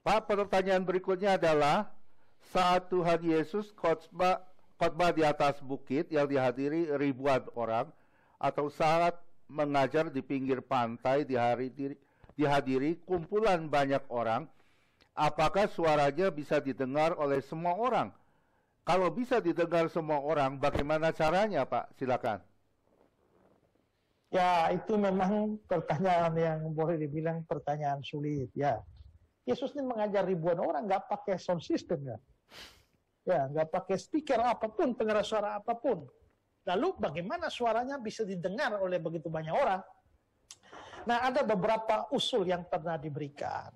Pak, pertanyaan berikutnya adalah saat Tuhan Yesus khotbah di atas bukit yang dihadiri ribuan orang, atau saat mengajar di pinggir pantai dihadiri kumpulan banyak orang, apakah suaranya bisa didengar oleh semua orang? Kalau bisa didengar semua orang, bagaimana caranya, Pak? Silakan. Ya, itu memang pertanyaan yang boleh dibilang pertanyaan sulit, ya. Yesus ini mengajar ribuan orang, nggak pakai sound system, ya. Ya, nggak pakai speaker apapun, pengeras suara apapun. Lalu bagaimana suaranya bisa didengar oleh begitu banyak orang? Nah, ada beberapa usul yang pernah diberikan.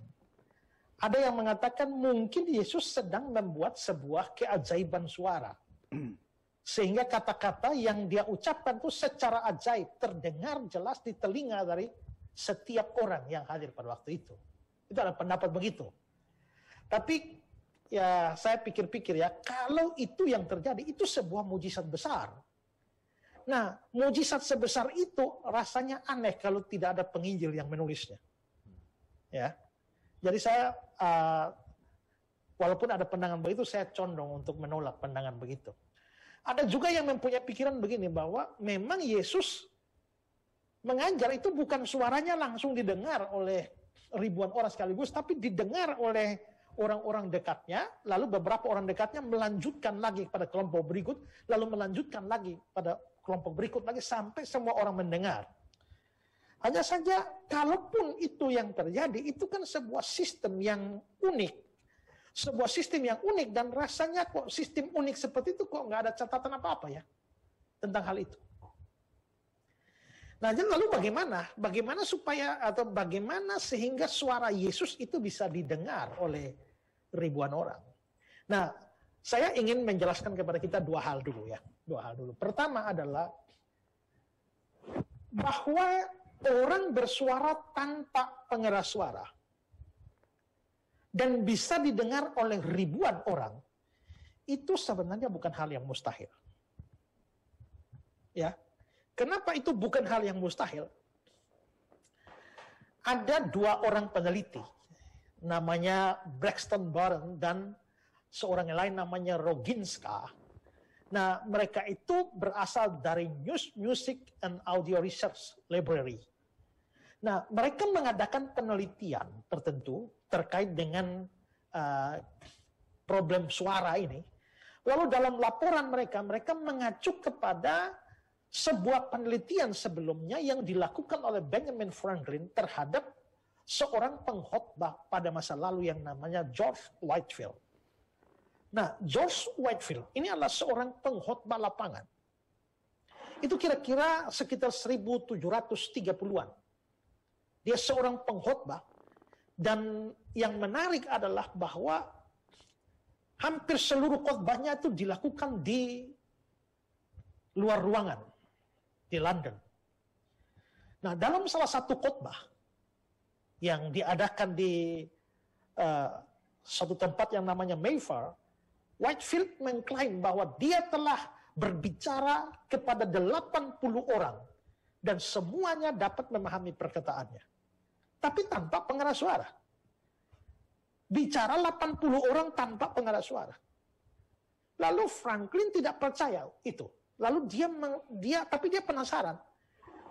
Ada yang mengatakan mungkin Yesus sedang membuat sebuah keajaiban suara. Sehingga kata-kata yang dia ucapkan itu secara ajaib terdengar jelas di telinga dari setiap orang yang hadir pada waktu itu. Itu adalah pendapat begitu. Tapi ya saya pikir-pikir ya, kalau itu yang terjadi, itu sebuah mujizat besar. Nah, mujizat sebesar itu rasanya aneh kalau tidak ada penginjil yang menulisnya. Ya, jadi saya walaupun ada pandangan begitu, saya condong untuk menolak pandangan begitu. Ada juga yang mempunyai pikiran begini, bahwa memang Yesus mengajar itu bukan suaranya langsung didengar oleh ribuan orang sekaligus, tapi didengar oleh orang-orang dekatnya, lalu beberapa orang dekatnya melanjutkan lagi pada kelompok berikut, lalu melanjutkan lagi pada kelompok berikut lagi, sampai semua orang mendengar. Hanya saja, kalaupun itu yang terjadi, itu kan sebuah sistem yang unik. Sebuah sistem yang unik, dan rasanya kok sistem unik seperti itu kok nggak ada catatan apa-apa ya tentang hal itu. Nah, jadi lalu bagaimana? Bagaimana supaya, atau bagaimana sehingga suara Yesus itu bisa didengar oleh ribuan orang? Nah, saya ingin menjelaskan kepada kita dua hal dulu ya. Dua hal dulu. Pertama adalah bahwa orang bersuara tanpa pengeras suara dan bisa didengar oleh ribuan orang, itu sebenarnya bukan hal yang mustahil. Ya. Kenapa itu bukan hal yang mustahil? Ada dua orang peneliti, namanya Braxton Barron dan seorang yang lain namanya Roginska. Nah, mereka itu berasal dari News, Music and Audio Research Library. Nah, mereka mengadakan penelitian tertentu terkait dengan problem suara ini. Lalu dalam laporan mereka mengacu kepada sebuah penelitian sebelumnya yang dilakukan oleh Benjamin Franklin terhadap seorang pengkhotbah pada masa lalu yang namanya George Whitefield. Nah, George Whitefield ini adalah seorang pengkhotbah lapangan. Itu kira-kira sekitar 1730-an. Dia seorang pengkhotbah, dan yang menarik adalah bahwa hampir seluruh khotbahnya itu dilakukan di luar ruangan, di London. Nah, dalam salah satu khotbah yang diadakan di satu tempat yang namanya Mayfair, Whitefield mengklaim bahwa dia telah berbicara kepada 80 orang dan semuanya dapat memahami perkataannya, tapi tanpa pengeras suara. Bicara 80 orang tanpa pengeras suara. Lalu Franklin tidak percaya itu. Lalu tapi dia penasaran.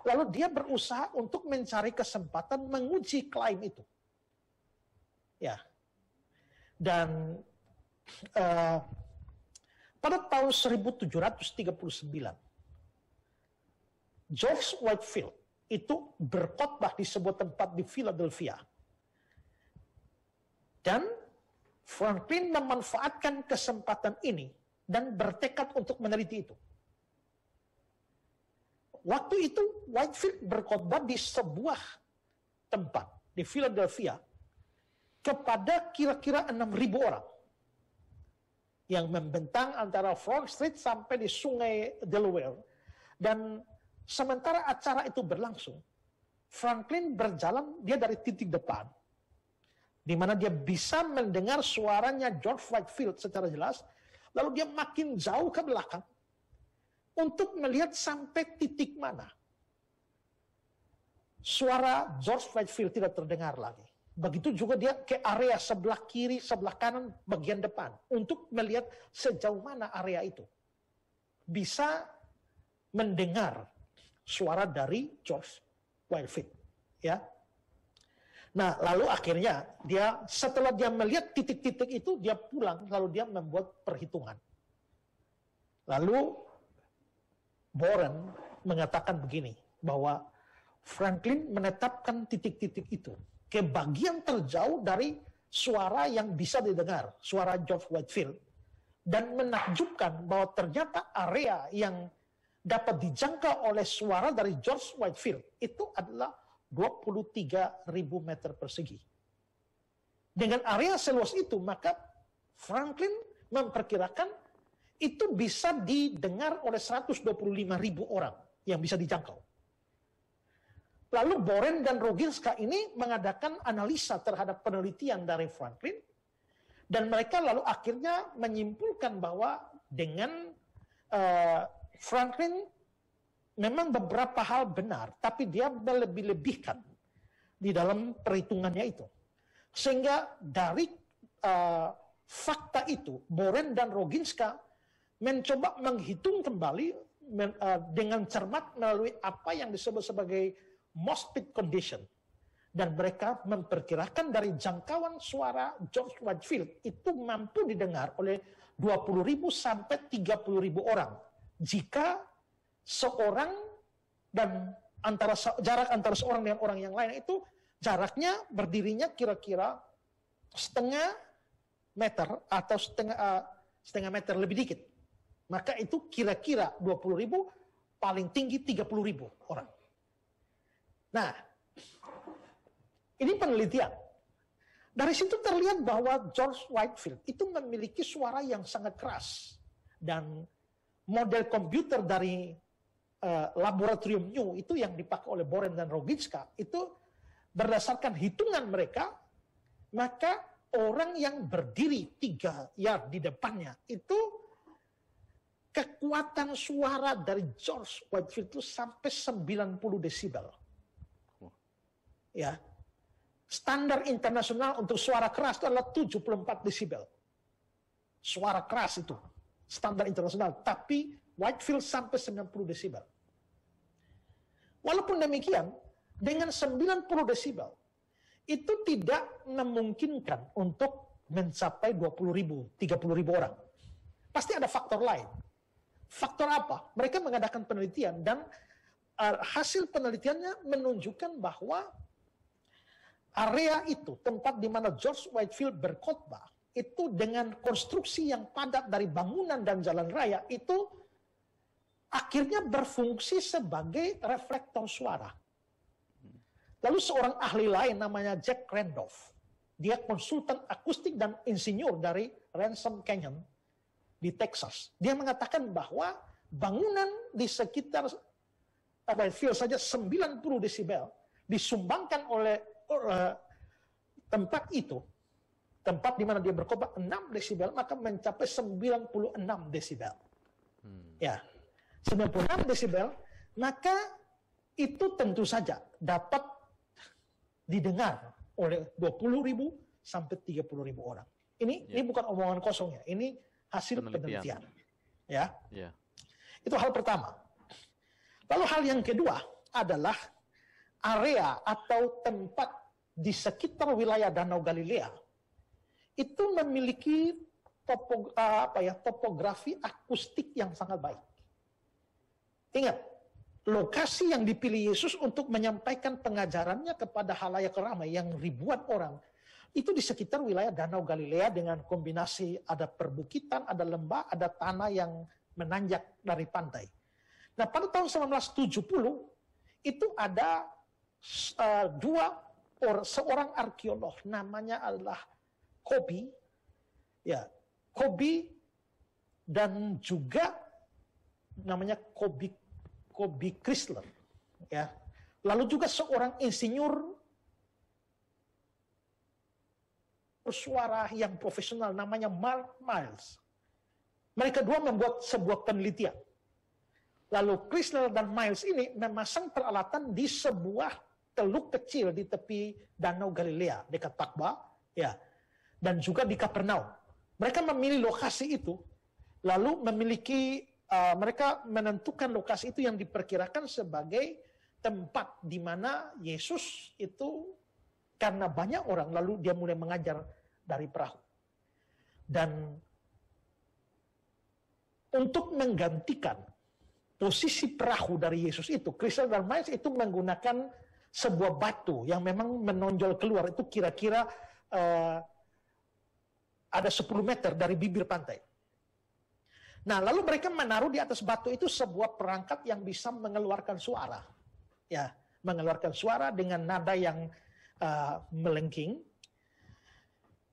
Lalu dia berusaha untuk mencari kesempatan menguji klaim itu. Ya. Dan pada tahun 1739, George Whitefield itu berkhotbah di sebuah tempat di Philadelphia. Dan Franklin memanfaatkan kesempatan ini dan bertekad untuk meneliti itu. Waktu itu Whitefield berkhotbah di sebuah tempat di Philadelphia kepada kira-kira 6.000 orang yang membentang antara Front Street sampai di sungai Delaware. Dan sementara acara itu berlangsung, Franklin berjalan, dia dari titik depan, di mana dia bisa mendengar suaranya George Whitefield secara jelas, lalu dia makin jauh ke belakang untuk melihat sampai titik mana suara George Whitefield tidak terdengar lagi. Begitu juga dia ke area sebelah kiri, sebelah kanan, bagian depan. Untuk melihat sejauh mana area itu. Bisa mendengar suara dari George Whitefield. Ya. Nah, lalu akhirnya setelah dia melihat titik-titik itu, dia pulang, lalu dia membuat perhitungan. Lalu Boren mengatakan begini, bahwa Franklin menetapkan titik-titik itu ke bagian terjauh dari suara yang bisa didengar, suara George Whitefield, dan menakjubkan bahwa ternyata area yang dapat dijangkau oleh suara dari George Whitefield itu adalah 23.000 meter persegi. Dengan area seluas itu, maka Franklin memperkirakan itu bisa didengar oleh 125.000 orang yang bisa dijangkau. Lalu Boren dan Roginska ini mengadakan analisa terhadap penelitian dari Franklin, dan mereka lalu akhirnya menyimpulkan bahwa dengan Franklin memang beberapa hal benar, tapi dia melebih-lebihkan di dalam perhitungannya itu. Sehingga dari fakta itu, Boren dan Roginska mencoba menghitung kembali dengan cermat melalui apa yang disebut sebagai Moss-Pitt condition. Dan mereka memperkirakan dari jangkauan suara George Whitefield itu mampu didengar oleh 20.000 sampai 30.000 orang. Jika seorang dan jarak antara seorang dengan orang yang lain itu jaraknya berdirinya kira-kira setengah meter atau setengah meter lebih dikit. Maka itu kira-kira 20.000, paling tinggi 30.000 orang. Nah, ini penelitian. Dari situ terlihat bahwa George Whitefield itu memiliki suara yang sangat keras. Dan model komputer dari laboratorium New itu yang dipakai oleh Boren dan Roginska itu berdasarkan hitungan mereka, maka orang yang berdiri 3 yard di depannya itu kekuatan suara dari George Whitefield itu sampai 90 desibel. Ya. Standar internasional untuk suara keras itu adalah 74 desibel. Suara keras itu standar internasional, tapi Whitefield sampai 90 desibel. Walaupun demikian, dengan 90 desibel, itu tidak memungkinkan untuk mencapai 20.000, 30.000 orang. Pasti ada faktor lain. Faktor apa? Mereka mengadakan penelitian dan hasil penelitiannya menunjukkan bahwa area itu, tempat di mana George Whitefield berkhotbah, itu dengan konstruksi yang padat dari bangunan dan jalan raya, itu akhirnya berfungsi sebagai reflektor suara. Lalu seorang ahli lain namanya Jack Randolph, dia konsultan akustik dan insinyur dari Ransom Canyon di Texas. Dia mengatakan bahwa bangunan di sekitar Whitefield saja 90 desibel disumbangkan oleh tempat itu, tempat di mana dia berkhotbah 6 desibel, maka mencapai 96 desibel. Ya, 96 desibel, maka itu tentu saja dapat didengar oleh 20.000 sampai 30.000 orang. Ini bukan omongan kosong ya, ini hasil penelitian. Ya. Itu hal pertama. Lalu hal yang kedua adalah area atau tempat di sekitar wilayah Danau Galilea itu memiliki topografi akustik yang sangat baik. Ingat, lokasi yang dipilih Yesus untuk menyampaikan pengajarannya kepada halayak ramai yang ribuan orang itu di sekitar wilayah Danau Galilea dengan kombinasi ada perbukitan, ada lembah, ada tanah yang menanjak dari pantai. Nah, pada tahun 1970 itu ada seorang arkeolog namanya adalah Kobe, ya Kobe dan juga namanya Kobe Chrysler, ya. Lalu juga seorang insinyur suara yang profesional namanya Mark Miles. Mereka dua membuat sebuah penelitian. Lalu Chrysler dan Miles ini memasang peralatan di sebuah teluk kecil di tepi Danau Galilea dekat Takba, ya, dan juga di Kapernaum. Mereka memilih lokasi itu, lalu mereka menentukan lokasi itu yang diperkirakan sebagai tempat di mana Yesus itu, karena banyak orang, lalu dia mulai mengajar dari perahu. Dan untuk menggantikan posisi perahu dari Yesus itu, Chrysler dan Miles itu menggunakan sebuah batu yang memang menonjol keluar, itu kira-kira ada 10 meter dari bibir pantai. Nah, lalu mereka menaruh di atas batu itu sebuah perangkat yang bisa mengeluarkan suara. Ya, mengeluarkan suara dengan nada yang melengking,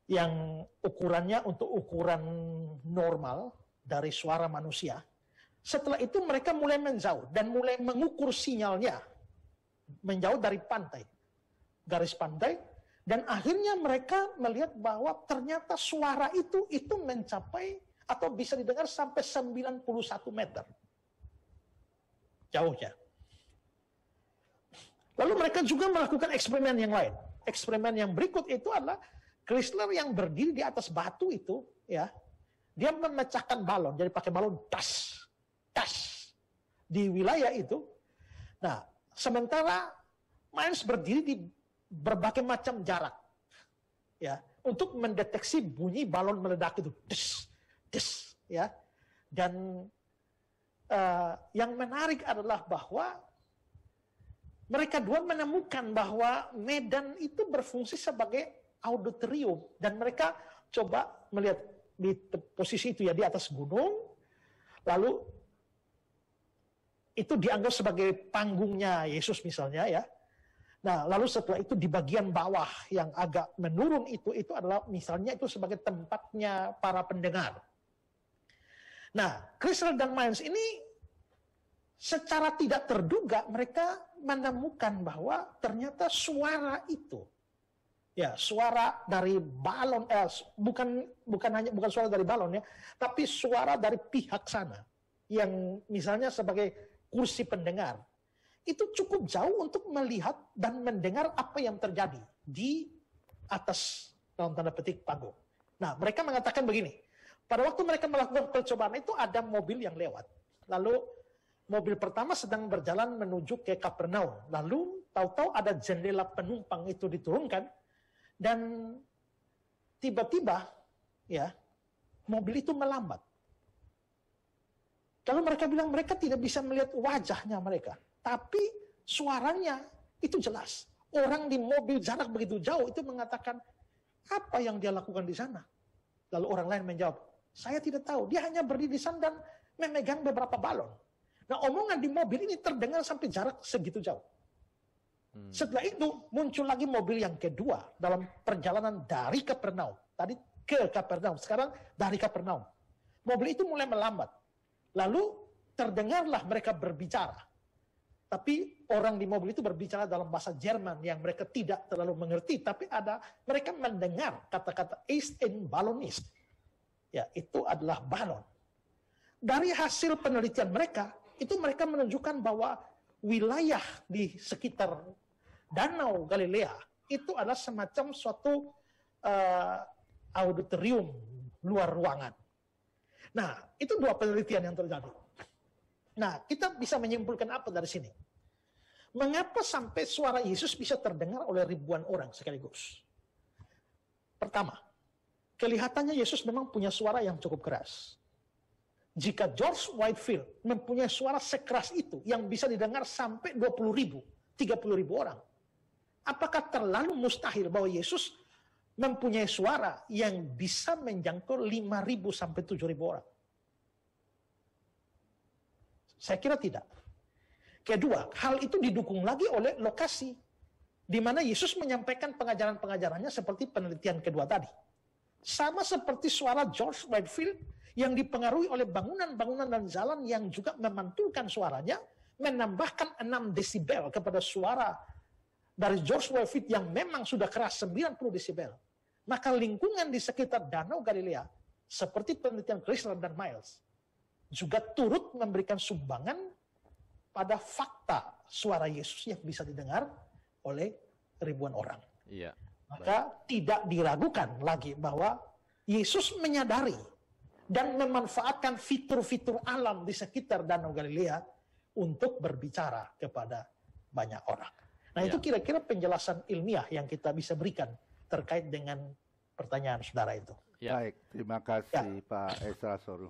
yang ukurannya untuk ukuran normal dari suara manusia. Setelah itu mereka mulai menjauh dan mulai mengukur sinyalnya, menjauh dari pantai, garis pantai, dan akhirnya mereka melihat bahwa ternyata suara itu mencapai atau bisa didengar sampai 91 meter jauhnya. Lalu mereka juga melakukan eksperimen yang lain. Eksperimen yang berikut itu adalah Chrysler yang berdiri di atas batu itu, ya, dia memecahkan balon, jadi pakai balon tas di wilayah itu. Nah, sementara Miles berdiri di berbagai macam jarak, ya, untuk mendeteksi bunyi balon meledak itu, des, ya. Dan yang menarik adalah bahwa mereka dua menemukan bahwa medan itu berfungsi sebagai auditorium, dan mereka coba melihat di posisi itu, ya, di atas gunung, lalu itu dianggap sebagai panggungnya Yesus misalnya, ya. Nah, lalu setelah itu di bagian bawah yang agak menurun itu adalah misalnya itu sebagai tempatnya para pendengar. Nah, Chrysler dan Miles ini secara tidak terduga mereka menemukan bahwa ternyata suara itu, ya, suara dari balon, bukan suara dari balon, ya, tapi suara dari pihak sana yang misalnya sebagai kursi pendengar, itu cukup jauh untuk melihat dan mendengar apa yang terjadi di atas, dalam tanda petik, panggung. Nah, mereka mengatakan begini, pada waktu mereka melakukan percobaan itu ada mobil yang lewat, lalu mobil pertama sedang berjalan menuju ke Kapernaum, lalu tahu-tahu ada jendela penumpang itu diturunkan, dan tiba-tiba, ya, mobil itu melambat. Kalau mereka bilang mereka tidak bisa melihat wajahnya mereka, tapi suaranya itu jelas. Orang di mobil jarak begitu jauh itu mengatakan, apa yang dia lakukan di sana? Lalu orang lain menjawab, saya tidak tahu. Dia hanya berdiri di sana dan memegang beberapa balon. Nah, omongan di mobil ini terdengar sampai jarak segitu jauh. Setelah itu muncul lagi mobil yang kedua dalam perjalanan dari Kapernaum. Tadi ke Kapernaum, sekarang dari Kapernaum. Mobil itu mulai melambat. Lalu terdengarlah mereka berbicara. Tapi orang di mobil itu berbicara dalam bahasa Jerman yang mereka tidak terlalu mengerti. Tapi mereka mendengar kata-kata "ist ein Ballonist". Ya, itu adalah balon. Dari hasil penelitian mereka, itu mereka menunjukkan bahwa wilayah di sekitar Danau Galilea itu adalah semacam suatu auditorium luar ruangan. Nah, itu dua penelitian yang terjadi. Nah, kita bisa menyimpulkan apa dari sini? Mengapa sampai suara Yesus bisa terdengar oleh ribuan orang sekaligus? Pertama, kelihatannya Yesus memang punya suara yang cukup keras. Jika George Whitefield mempunyai suara sekeras itu yang bisa didengar sampai 20.000, 30.000 orang, apakah terlalu mustahil bahwa Yesus mempunyai suara yang bisa menjangkau 5.000 sampai 7.000 orang? Saya kira tidak. Kedua, hal itu didukung lagi oleh lokasi di mana Yesus menyampaikan pengajaran-pengajarannya seperti penelitian kedua tadi. Sama seperti suara George Whitefield yang dipengaruhi oleh bangunan-bangunan dan jalan yang juga memantulkan suaranya, menambahkan 6 desibel kepada suara dari George Whitefield yang memang sudah keras 90 desibel. Maka lingkungan di sekitar Danau Galilea, seperti penelitian Chrysler dan Miles, juga turut memberikan sumbangan pada fakta suara Yesus yang bisa didengar oleh ribuan orang. Iya. Maka tidak diragukan lagi bahwa Yesus menyadari dan memanfaatkan fitur-fitur alam di sekitar Danau Galilea untuk berbicara kepada banyak orang. Nah, itu kira-kira penjelasan ilmiah yang kita bisa berikan terkait dengan pertanyaan saudara itu. Ya. Baik, terima kasih Pak Ezra Soru.